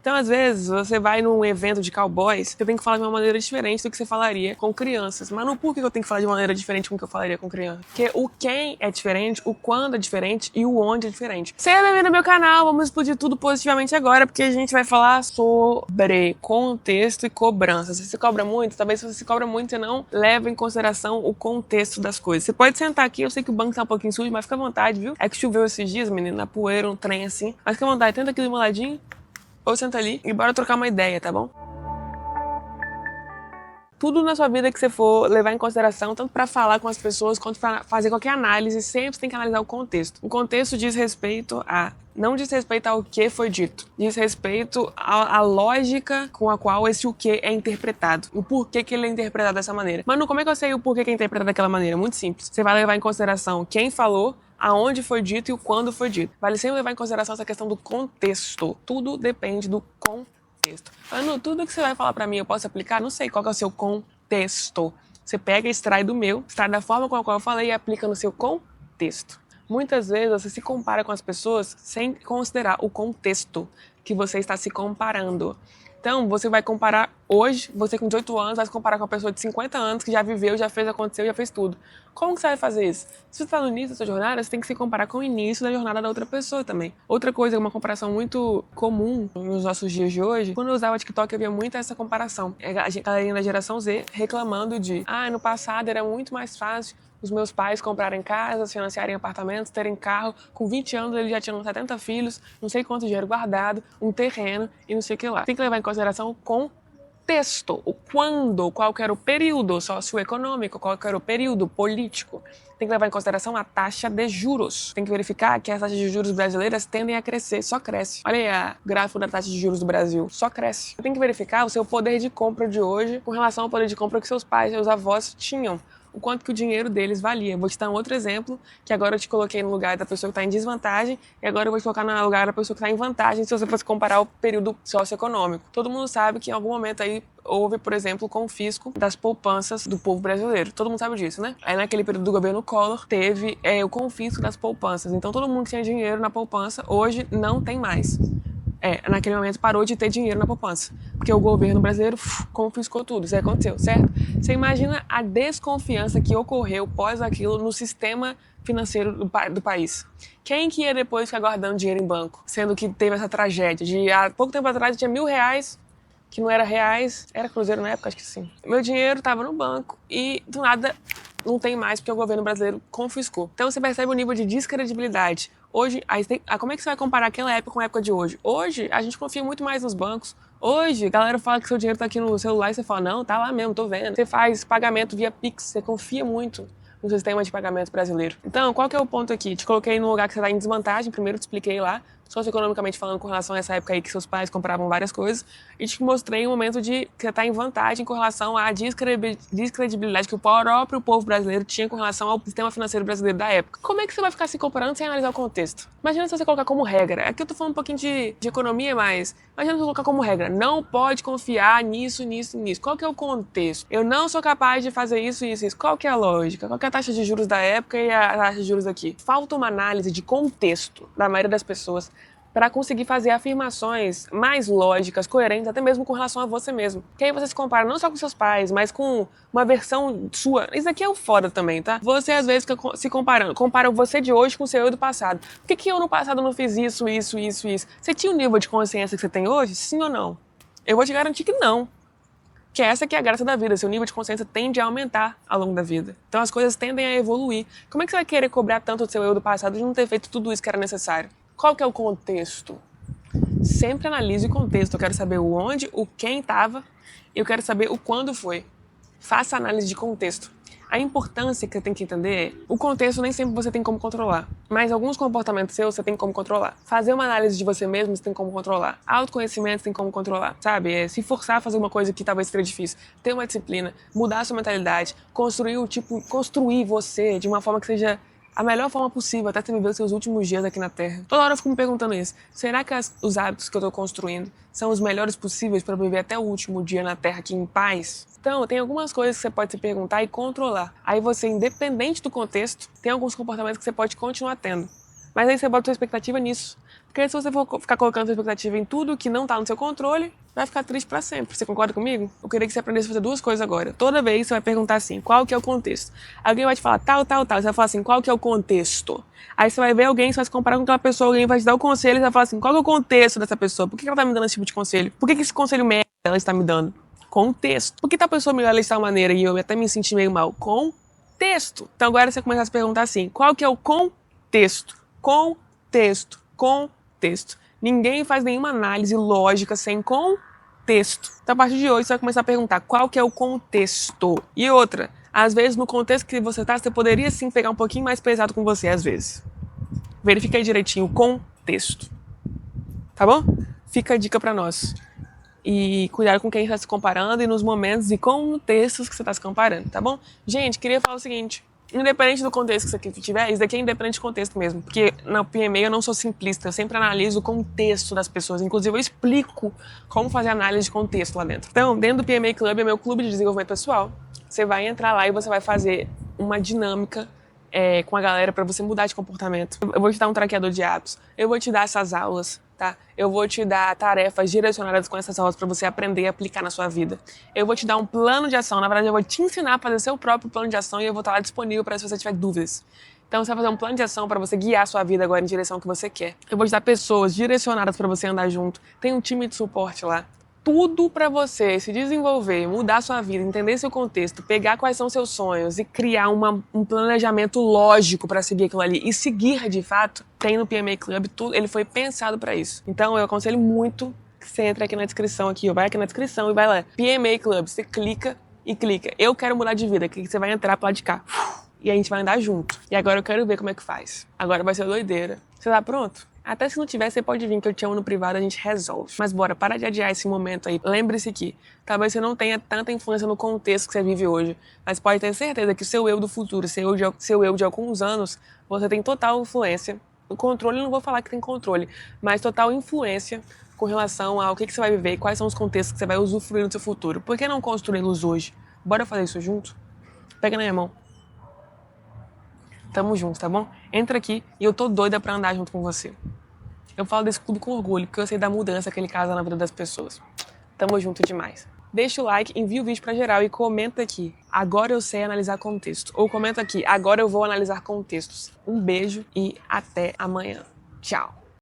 Então, às vezes, você vai num evento de cowboys, você tem que falar de uma maneira diferente do que você falaria com crianças. Mas não por que eu tenho que falar de uma maneira diferente com o que eu falaria com criança? Porque o quem é diferente, o quando é diferente e o onde é diferente. Seja bem-vindo ao meu canal, vamos explodir tudo positivamente agora, porque a gente vai falar sobre contexto e cobrança. Se você cobra muito, talvez se você se cobra muito, você não leva em consideração o contexto das coisas. Você pode sentar aqui, eu sei que o banco tá um pouquinho sujo, mas fica à vontade, viu? É que choveu esses dias, menino, na poeira, um trem assim. Mas fica à vontade, tenta aqui do meu ladinho. Ou senta ali e bora trocar uma ideia, tá bom? Tudo na sua vida que você for levar em consideração, tanto para falar com as pessoas quanto para fazer qualquer análise, sempre você tem que analisar o contexto. O contexto diz respeito a... Não diz respeito ao que foi dito, diz respeito à lógica com a qual esse o que é interpretado. O porquê que ele é interpretado dessa maneira. Mano, como é que eu sei o porquê que é interpretado daquela maneira? Muito simples. Você vai levar em consideração quem falou, aonde foi dito e o quando foi dito. Vale sempre levar em consideração essa questão do contexto. Tudo depende do contexto. Mano, tudo que você vai falar pra mim eu posso aplicar? Não sei qual que é o seu contexto. Você pega e extrai do meu, extrai da forma com a qual eu falei e aplica no seu contexto. Muitas vezes você se compara com as pessoas sem considerar o contexto que você está se comparando. Então, você vai comparar hoje, você com 18 anos, vai se comparar com uma pessoa de 50 anos que já viveu, já fez, aconteceu, já fez tudo. Como que você vai fazer isso? Se você está no início da sua jornada, você tem que se comparar com o início da jornada da outra pessoa também. Outra coisa, uma comparação muito comum nos nossos dias de hoje, quando eu usava TikTok, eu via muito essa comparação. A galerinha da geração Z reclamando de, no passado era muito mais fácil os meus pais comprarem casas, financiarem apartamentos, terem carro. Com 20 anos eles já tinham 70 filhos, não sei quanto dinheiro guardado, um terreno e não sei o que lá. Tem que levar em consideração o contexto, o quando, qual que era o período socioeconômico, qual que era o período político. Tem que levar em consideração a taxa de juros. Tem que verificar que as taxas de juros brasileiras tendem a crescer, só cresce. Olha aí o gráfico da taxa de juros do Brasil, só cresce. Tem que verificar o seu poder de compra de hoje com relação ao poder de compra que seus pais e seus avós tinham. O quanto que o dinheiro deles valia. Vou te dar um outro exemplo, que agora eu te coloquei no lugar da pessoa que está em desvantagem, e agora eu vou te colocar no lugar da pessoa que está em vantagem, se você fosse comparar o período socioeconômico. Todo mundo sabe que em algum momento aí houve, por exemplo, o confisco das poupanças do povo brasileiro. Todo mundo sabe disso, né? Aí naquele período do governo Collor, teve o confisco das poupanças. Então todo mundo que tinha dinheiro na poupança, hoje não tem mais. Naquele momento parou de ter dinheiro na poupança, porque o governo brasileiro confiscou tudo, isso aí aconteceu, certo? Você imagina a desconfiança que ocorreu pós aquilo no sistema financeiro do país. Quem que ia depois ficar guardando dinheiro em banco, sendo que teve essa tragédia de há pouco tempo atrás tinha R$ 1.000, que não era reais, era cruzeiro na época, acho que sim. Meu dinheiro estava no banco e do nada não tem mais porque o governo brasileiro confiscou. Então você percebe o nível de descredibilidade. Hoje, como é que você vai comparar aquela época com a época de hoje? Hoje, a gente confia muito mais nos bancos. Hoje, a galera fala que seu dinheiro tá aqui no celular e você fala, não, tá lá mesmo, tô vendo. Você faz pagamento via Pix, você confia muito no sistema de pagamento brasileiro. Então, qual que é o ponto aqui? Te coloquei num lugar que você tá em desvantagem, primeiro te expliquei lá, socioeconomicamente falando com relação a essa época aí que seus pais compravam várias coisas, e te mostrei um momento de que você tá em vantagem com relação à descredibilidade que o próprio povo brasileiro tinha com relação ao sistema financeiro brasileiro da época. Como é que você vai ficar se comparando sem analisar o contexto? Imagina se você colocar como regra, aqui eu tô falando um pouquinho de economia, mas imagina se você colocar como regra, não pode confiar nisso. Qual que é o contexto? Eu não sou capaz de fazer isso. Qual que é a lógica? Qual que é a taxa de juros da época e a taxa de juros aqui? Falta uma análise de contexto da maioria das pessoas para conseguir fazer afirmações mais lógicas, coerentes, até mesmo com relação a você mesmo. Que aí você se compara não só com seus pais, mas com uma versão sua. Isso aqui é o foda também, tá? Você às vezes fica se comparando. Compara você de hoje com o seu eu do passado. Por que eu no passado não fiz isso? Você tinha o nível de consciência que você tem hoje? Sim ou não? Eu vou te garantir que não. Que essa que é a graça da vida, seu nível de consciência tende a aumentar ao longo da vida. Então as coisas tendem a evoluir. Como é que você vai querer cobrar tanto do seu eu do passado de não ter feito tudo isso que era necessário? Qual que é o contexto? Sempre analise o contexto. Eu quero saber o onde, o quem estava, e eu quero saber o quando foi. Faça análise de contexto. A importância que você tem que entender é, o contexto nem sempre você tem como controlar, mas alguns comportamentos seus você tem como controlar. Fazer uma análise de você mesmo você tem como controlar. Autoconhecimento você tem como controlar, sabe? Se forçar a fazer uma coisa que talvez seja difícil. Ter uma disciplina, mudar a sua mentalidade, construir você de uma forma que seja a melhor forma possível, até você viver os seus últimos dias aqui na Terra. Toda hora eu fico me perguntando isso. Será que os hábitos que eu estou construindo são os melhores possíveis para viver até o último dia na Terra aqui em paz? Então, tem algumas coisas que você pode se perguntar e controlar. Aí você, independente do contexto, tem alguns comportamentos que você pode continuar tendo. Mas aí você bota sua expectativa nisso. Porque se você for ficar colocando sua expectativa em tudo que não tá no seu controle, vai ficar triste pra sempre. Você concorda comigo? Eu queria que você aprendesse a fazer duas coisas agora. Toda vez você vai perguntar assim, qual que é o contexto? Alguém vai te falar tal. Você vai falar assim, qual que é o contexto? Aí você vai ver alguém, você vai se comparar com aquela pessoa, alguém vai te dar o conselho e você vai falar assim, qual que é o contexto dessa pessoa? Por que ela tá me dando esse tipo de conselho? Por que esse conselho merda ela está me dando? Contexto. Por que tal pessoa me olha de tal maneira e eu até me senti meio mal? Contexto. Então agora você começa a se perguntar assim, qual que é o contexto? Contexto. Ninguém faz nenhuma análise lógica sem contexto. Então, a partir de hoje, você vai começar a perguntar qual que é o contexto. E outra, às vezes, no contexto que você tá, você poderia sim pegar um pouquinho mais pesado com você, às vezes. Verifica aí direitinho o contexto. Tá bom? Fica a dica pra nós. E cuidado com quem está se comparando e nos momentos e contextos que você está se comparando, tá bom? Gente, queria falar o seguinte. Independente do contexto que você tiver, isso daqui é independente de contexto mesmo. Porque na PMA eu não sou simplista, eu sempre analiso o contexto das pessoas. Inclusive eu explico como fazer análise de contexto lá dentro. Então, dentro do PMA Club é meu clube de desenvolvimento pessoal. Você vai entrar lá e você vai fazer uma dinâmica com a galera para você mudar de comportamento. Eu vou te dar um traqueador de hábitos. Eu vou te dar essas aulas, tá? Eu vou te dar tarefas direcionadas com essas aulas para você aprender e aplicar na sua vida. Eu vou te dar um plano de ação. Na verdade, eu vou te ensinar a fazer seu próprio plano de ação e eu vou estar lá disponível para se você tiver dúvidas. Então, você vai fazer um plano de ação para você guiar a sua vida agora em direção ao que você quer. Eu vou te dar pessoas direcionadas para você andar junto. Tem um time de suporte lá. Tudo para você se desenvolver, mudar sua vida, entender seu contexto, pegar quais são seus sonhos e criar um planejamento lógico para seguir aquilo ali e seguir de fato, tem no PMA Club, tudo, ele foi pensado para isso. Então eu aconselho muito que você entre aqui na descrição, vai aqui na descrição e vai lá, PMA Club, você clica e clica. Eu quero mudar de vida, que você vai entrar pro lado de cá e a gente vai andar junto. E agora eu quero ver como é que faz. Agora vai ser doideira. Você tá pronto? Até se não tiver, você pode vir que eu te amo no privado, a gente resolve. Mas bora, para de adiar esse momento aí. Lembre-se que talvez você não tenha tanta influência no contexto que você vive hoje, mas pode ter certeza que o seu eu do futuro, seu eu de alguns anos, você tem total influência. O controle, não vou falar que tem controle, mas total influência com relação ao que você vai viver e quais são os contextos que você vai usufruir no seu futuro. Por que não construí-los hoje? Bora fazer isso junto? Pega na minha mão. Tamo junto, tá bom? Entra aqui e eu tô doida pra andar junto com você. Eu falo desse clube com orgulho, porque eu sei da mudança que ele causa na vida das pessoas. Tamo junto demais. Deixa o like, envia o vídeo pra geral e comenta aqui. Agora eu sei analisar contexto. Ou comenta aqui, agora eu vou analisar contextos. Um beijo e até amanhã. Tchau.